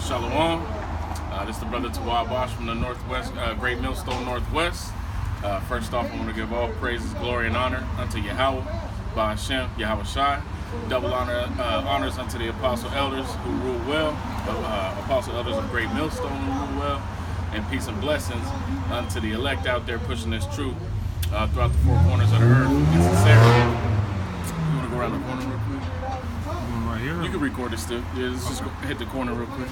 Shalom. This is the brother Yahawashi from the Northwest, Great Millstone Northwest. First off, I want to give all praises, glory, and honor unto Yahweh, Hashem, Yahawashi. Double honors unto the apostle elders who rule well, apostle elders of Great Millstone who rule well, and peace and blessings unto the elect out there pushing this truth throughout the four corners of the earth in sincerity. You want to go around the corner real quick? Right here. You can record it still. Yeah, let's just hit the corner real quick.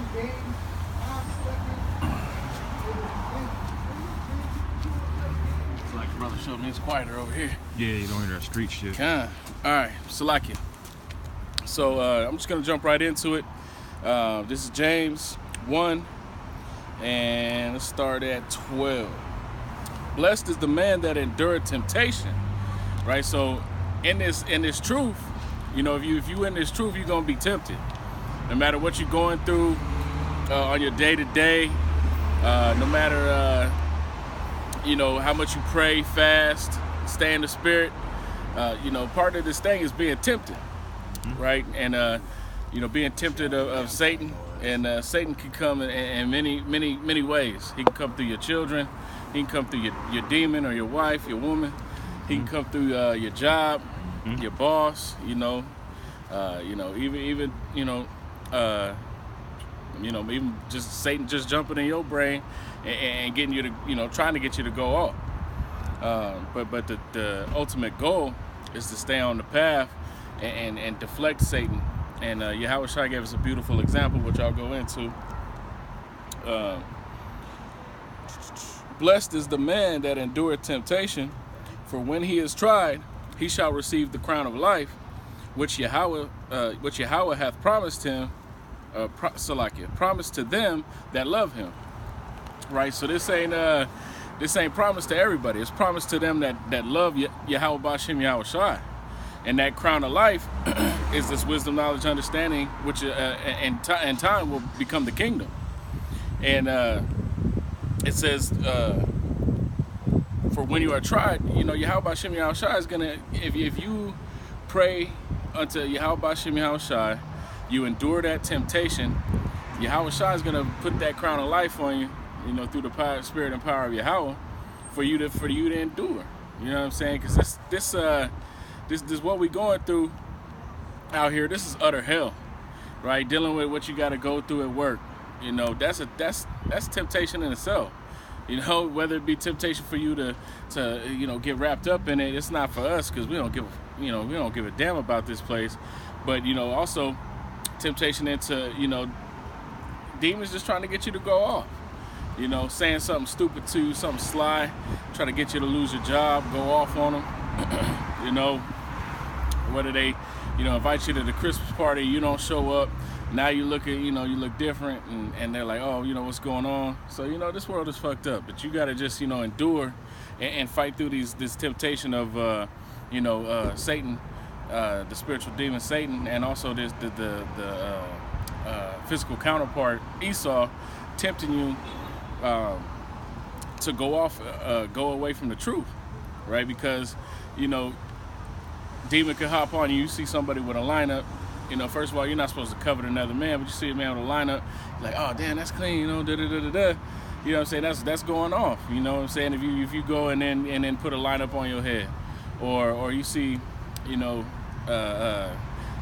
It's like brother showed me it's quieter over here. Yeah, you don't hear that street shit. All right, Salakia. So I'm just gonna jump right into it. This is James 1, and let's start at 12. Blessed is the man that endureth temptation, right? So in this truth, you know, if you in this truth, you're gonna be tempted. No matter what you're going through on your day-to-day, no matter you know how much you pray, fast, stay in the spirit. You know, part of this thing is being tempted, right? And you know, being tempted of Satan, and Satan can come in many ways. He can come through your children. He can come through your demon or your wife, your woman. He can come through your job, your boss. You know, even even just Satan just jumping in your brain and getting you to, you know, trying to get you to go off. But the ultimate goal is to stay on the path and deflect Satan. And Yahawashi gave us a beautiful example, which I'll go into. Blessed is the man that endureth temptation, for when he is tried, he shall receive the crown of life, which Yahweh hath promised him, promised to them that love him. Right. So this ain't promised to everybody. It's promised to them that love Yahweh B'Shem Yahawashi. And that crown of life is this wisdom, knowledge, understanding, which in time will become the kingdom. And it says, for when you are tried, you know, Yahweh B'Shem Yahawashi is gonna, if you pray unto Yahweh B'Shem Yahawashi, you endure that temptation, Yahawashi is gonna put that crown of life on you, you know, through the power, spirit and power of Yahweh, for you to endure. You know what I'm saying? Because this what we going through out here. This is utter hell, right? Dealing with what you got to go through at work. You know, that's temptation in itself. You know, whether it be temptation for you to you know, get wrapped up in it, it's not for us because we don't give a damn about this place. But you know, also temptation into, you know, demons just trying to get you to go off. You know, saying something stupid to you, something sly, trying to get you to lose your job, go off on them. You know, whether they, you know, invite you to the Christmas party, you don't show up. Now you look different, and they're like, oh, you know, what's going on? So, you know, this world is fucked up, but you got to just, you know, endure and fight through this temptation of, you know, Satan, the spiritual demon Satan, and also the physical counterpart Esau, tempting you to go away from the truth, right? Because, you know, demon could hop on you. You see somebody with a lineup. You know, first of all, you're not supposed to covet another man, but you see a man with a lineup, like, oh damn, that's clean, you know, da da da da da. You know what I'm saying? That's going off. You know what I'm saying? If you go and then put a lineup on your head, or you see, you know,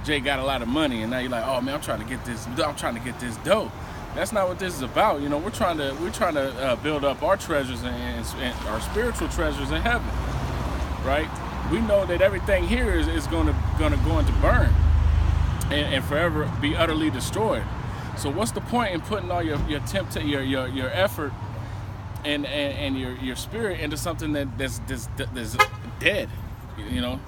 Jay got a lot of money, and now you're like, oh man, I'm trying to get this dough. That's not what this is about. You know, we're trying to build up our treasures and our spiritual treasures in heaven, right? We know that everything here is going to burn and forever be utterly destroyed. So what's the point in putting all your effort and your spirit into something that's dead? You know,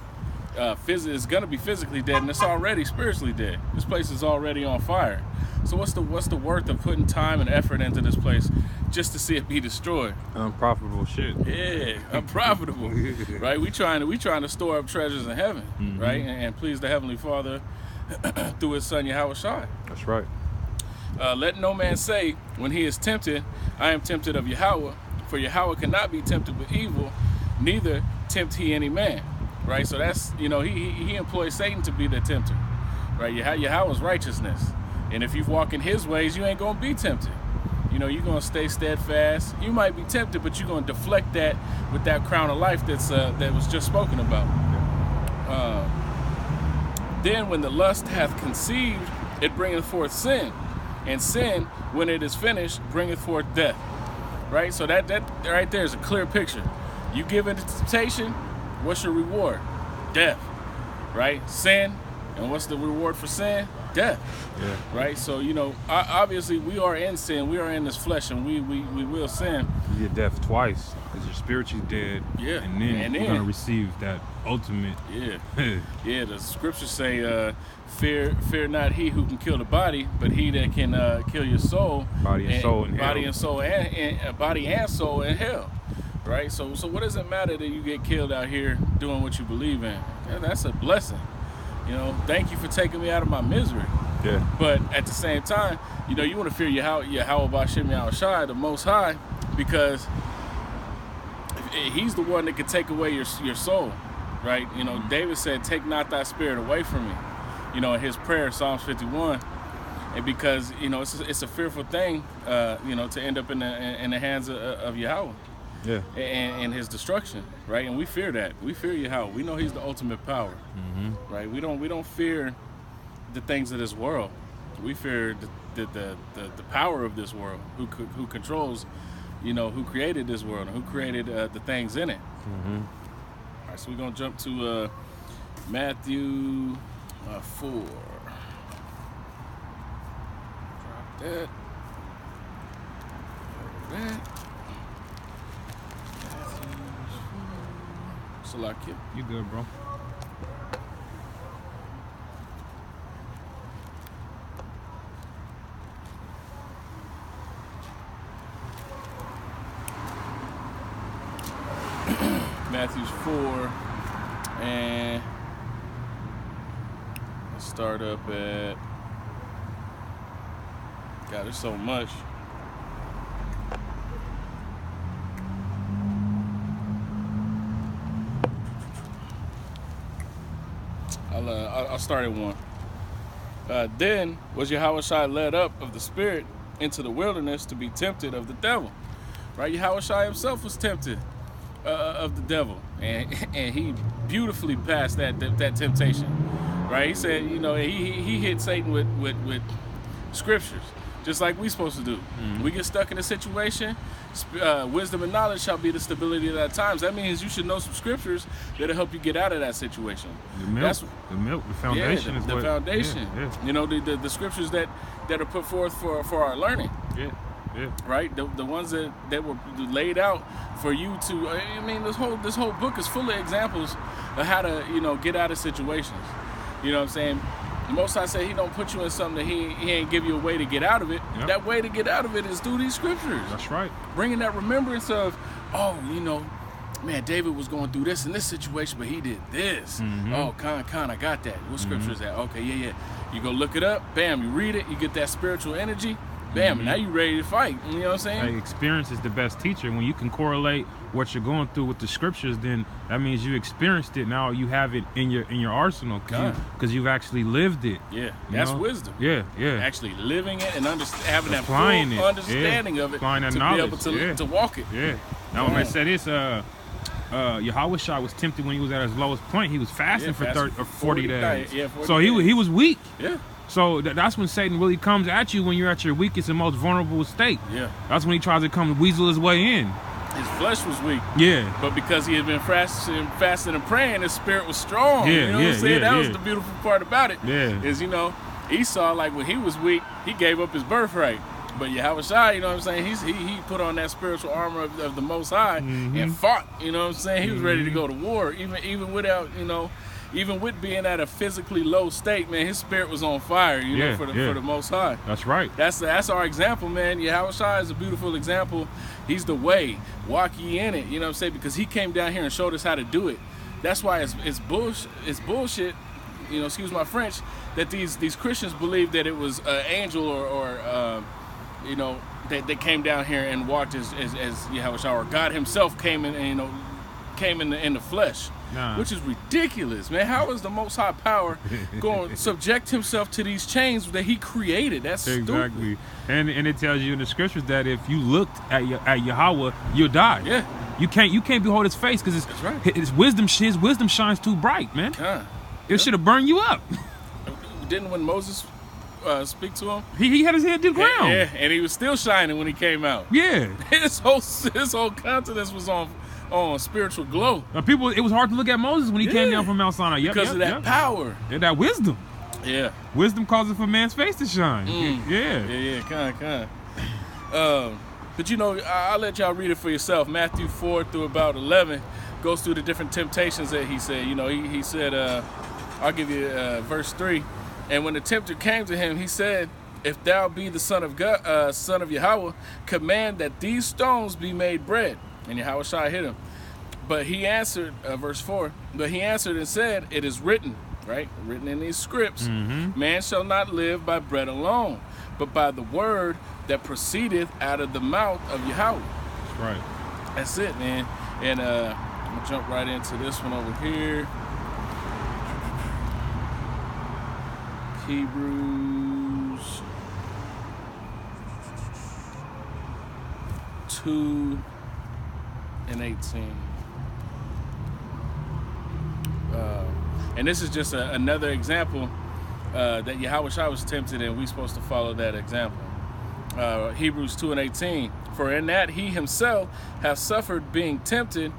it's going to be physically dead, and it's already spiritually dead. This place is already on fire. So what's the worth of putting time and effort into this place just to see it be destroyed? Unprofitable shit. Yeah, unprofitable. Right? We trying to store up treasures in heaven, right? And please the Heavenly Father through His Son Yahawashi. That's right. Let no man say when he is tempted, I am tempted of Yahweh, for Yahweh cannot be tempted with evil, neither tempt he any man. Right? So that's, you know, he employs Satan to be the tempter. Right? Yahweh's righteousness. And if you walk in his ways, you ain't going to be tempted. You know, you're going to stay steadfast. You might be tempted, but you're going to deflect that with that crown of life that was just spoken about. Then when the lust hath conceived, it bringeth forth sin. And sin, when it is finished, bringeth forth death. Right? So that right there is a clear picture. You give into temptation, what's your reward? Death. Right? Sin. And what's the reward for sin? Death. Yeah. Right? So, you know, obviously we are in sin. We are in this flesh, and we will sin. You get death twice because you're spiritually dead. Yeah. And then you're going to receive that ultimate. Yeah. Yeah, the scriptures say, fear not he who can kill the body, but he that can kill your soul. Body and soul in hell. Body and soul in hell. Right? So what does it matter that you get killed out here doing what you believe in? Yeah, that's a blessing. You know, thank you for taking me out of my misery. Yeah. But at the same time, you know, you want to fear Yahawashi, Yahawashi, the Most High, because he's the one that can take away your soul, right? You know, David said, "Take not thy spirit away from me." You know, in his prayer, Psalms 51, and because you know it's a fearful thing, you know, to end up in the hands of Yahweh. Yeah. And his destruction, right? And we fear that. We fear Yahweh. We know he's the ultimate power, right? We don't fear the things of this world. We fear the power of this world, who controls, you know, who created this world and who created the things in it. All right, so we're gonna jump to Matthew 4. Drop that. That. Salakia. You good, bro? Matthew 4, and let's start up at. God, there's so much. I'll start at 1. Then was Yahawashi led up of the Spirit into the wilderness to be tempted of the devil. Right? Yahawashi himself was tempted of the devil, and he beautifully passed that temptation. Right? He said, you know, he hit Satan with scriptures, just like we supposed to do. We get stuck in a situation. Wisdom and knowledge shall be the stability of that times. That means you should know some scriptures that'll help you get out of that situation. The foundation is the foundation. Yeah. You know, the scriptures that are put forth for our learning. Yeah. Right, the ones that were laid out for you to. I mean, this whole book is full of examples of how to, you know, get out of situations. You know what I'm saying? Most I say he don't put you in something that he ain't give you a way to get out of it. Yep. That way to get out of it is through these scriptures. That's right. Bringing that remembrance of, oh, you know, man, David was going through this in this situation, but he did this. Oh, I got that. What scripture is that? Okay, yeah. You go look it up. Bam, you read it. You get that spiritual energy. Bam, now you ready to fight. You know what I'm saying? Like, experience is the best teacher. When you can correlate what you're going through with the scriptures, then that means you experienced it. Now you have it in your arsenal because you've actually lived it. Yeah, that's wisdom. Yeah. Actually living it and having that full understanding of it that to knowledge. be able to walk it. Yeah. Now when I said this, Yahawashi was tempted when he was at his lowest point. He was fasting for 30 or 40 days. Yeah, 40 so days. He was weak. Yeah. So that's when Satan really comes at you when you're at your weakest and most vulnerable state. Yeah. That's when he tries to come weasel his way in. His flesh was weak. Yeah. But because he had been fasting and praying, his spirit was strong. You know what I'm saying? That was the beautiful part about it. Yeah. Is, you know, Esau, like when he was weak, he gave up his birthright. But Yahawashi, you know what I'm saying? He put on that spiritual armor of the Most High and fought. You know what I'm saying? He was ready to go to war, even without, you know, even with being at a physically low state, man, his spirit was on fire, you know, for the Most High. That's right. That's our example, man. Yahawashi is a beautiful example. He's the way. Walk ye in it, you know what I'm saying? Because he came down here and showed us how to do it. That's why it's bullshit, you know, excuse my French, that these Christians believe that it was an angel or you know, that they came down here and walked as Yahawashi, or God himself came in and, you know, came in the flesh, which is ridiculous, man. How is the Most High Power going to subject himself to these chains that he created? That's exactly. stupid. And it tells you in the scriptures that if you looked at Yahweh, you'll die. Yeah. You can't behold his face because his wisdom shines too bright, man. It should have burned you up. Didn't when Moses speak to him, he had his head to the ground. Yeah, and he was still shining when he came out. Yeah. His whole countenance was on spiritual glow. It was hard to look at Moses when he came down from Mount Sinai. Because of that power. And that wisdom. Yeah. Wisdom causes for man's face to shine. Yeah, kind. But I'll let y'all read it for yourself. Matthew 4 through about 11 goes through the different temptations that he said. He said, I'll give you verse 3. And when the tempter came to him, he said, if thou be the son of God, son of Yahweh, command that these stones be made bread. And Yahawashi hit him. But he answered, verse 4, but he answered and said, it is written, right? Written in these scripts, man shall not live by bread alone, but by the word that proceedeth out of the mouth of Yahweh. That's right. That's it, man. And I'm going to jump right into this one over here. Hebrews 2:18. And this is just another example that Yahawashi was tempted, and we're supposed to follow that example. Hebrews 2:18. For in that he himself hath suffered being tempted,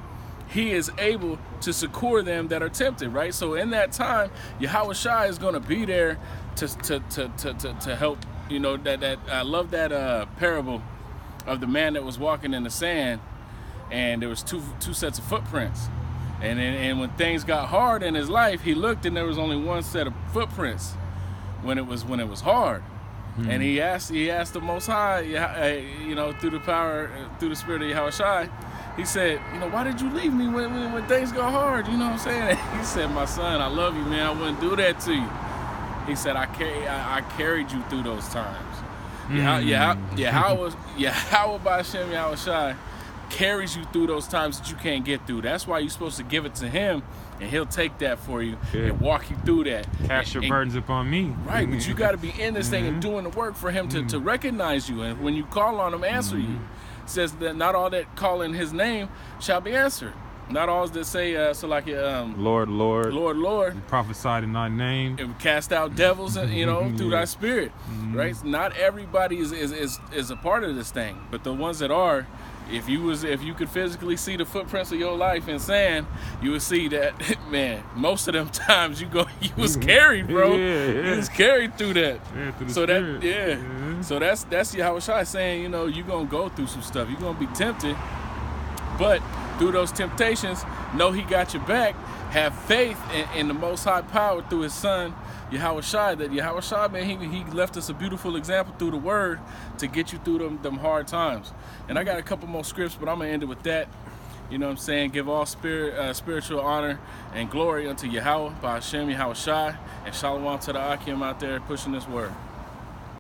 he is able to succor them that are tempted, right? So in that time, Yahawashi is going to be there to help. That I love that parable of the man that was walking in the sand, and there was two sets of footprints. And when things got hard in his life, he looked and there was only one set of footprints when it was hard. And he asked the Most High, through the spirit of Yahawashi, he said, why did you leave me when things got hard? You know what I'm saying? He said, my son, I love you, man. I wouldn't do that to you. He said, I carried you through those times. Yahweh B'Ashem Yahawashi carries you through those times that you can't get through. That's why you're supposed to give it to him, and he'll take that for you and walk you through that. Cast your burdens upon me. Right, but you got to be in this thing and doing the work for him to recognize you. And when you call on him, answer you. It says that not all that call in his name shall be answered. Not all that say, Lord, Lord. Lord. Prophesied in thy name. And cast out devils, through thy spirit. Right? Not everybody is a part of this thing. But the ones that are, if you could physically see the footprints of your life in sand, you would see that, man, most of them times you was carried, bro. You was carried through that. Through the spirit. Yeah. So that's Yahawashi saying, you're gonna go through some stuff. You're gonna be tempted, but through those temptations, know he got your back. Have faith in the Most High Power through his son, Yahawashi. That Yahawashi, man, he left us a beautiful example through the word to get you through them hard times. And I got a couple more scripts, but I'm going to end it with that. You know what I'm saying? Give all spiritual honor and glory unto Yahweh, B'Ashem Yahawashi, and shalom to the Akim out there pushing this word.